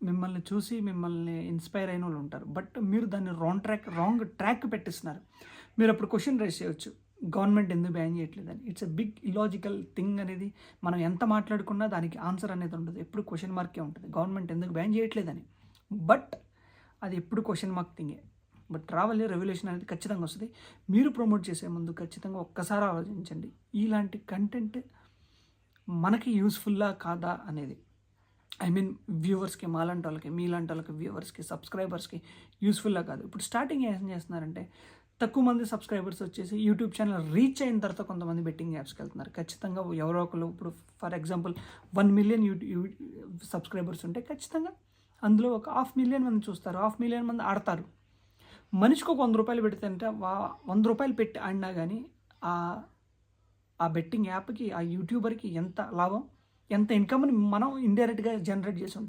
మిమ్మల్ని చూసి మిమ్మల్ని ఇన్స్పైర్ అయిన వాళ్ళు ఉంటారు. బట్ మీరు దాన్ని రాంగ్ ట్రాక్ పెట్టిస్తున్నారు. మీరు అప్పుడు క్వశ్చన్ రైజ్ చేయొచ్చు, గవర్నమెంట్ ఎందుకు బ్యాన్ చేయట్లేదని. It's a big illogical thing అనేది. మనం ఎంత మాట్లాడుకున్నా దానికి ఆన్సర్ అనేది ఉండదు, ఎప్పుడు క్వశ్చన్ మార్కే ఉంటుంది, గవర్నమెంట్ ఎందుకు బ్యాన్ చేయట్లేదని. బట్ అది ఎప్పుడు క్వశ్చన్ మార్క్ థింగే. బట్ రావాలి, రెవల్యూషన్ అనేది ఖచ్చితంగా వస్తుంది. మీరు ప్రమోట్ చేసే ముందు ఖచ్చితంగా ఒక్కసారి ఆలోచించండి, ఇలాంటి కంటెంట్ మనకి యూస్ఫుల్లా కాదా అనేది. ఐ మీన్ వ్యూవర్స్కి, మాలాంటి వాళ్ళకి, మీలాంటి వాళ్ళకి, వ్యూవర్స్కి, సబ్స్క్రైబర్స్కి యూస్ఫుల్లా కాదు. ఇప్పుడు స్టార్టింగ్ ఏం చేస్తున్నారంటే, తక్కువ మంది సబ్స్క్రైబర్స్ వచ్చేసి యూట్యూబ్ ఛానల్ రీచ్ అయిన తర్వాత కొంతమంది బెట్టింగ్ యాప్స్కి వెళ్తున్నారు. ఖచ్చితంగా ఎవరో ఒకరు, ఇప్పుడు ఫర్ ఎగ్జాంపుల్ 1 మిలియన్ సబ్స్క్రైబర్స్ ఉంటే ఖచ్చితంగా అందులో ఒక 500,000 మంది చూస్తారు, 500,000 మంది ఆడతారు. మనిషికి ఒక 100 రూపాయలు పెడితే అంటే 100 రూపాయలు పెట్టి ఆడినా కానీ ఆ బెట్టింగ్ యాప్కి, ఆ యూట్యూబర్కి ఎంత లాభం, ఎంత ఇన్కమ్ని మనం ఇండైరెక్ట్గా జనరేట్ చేసి ఉంటాం.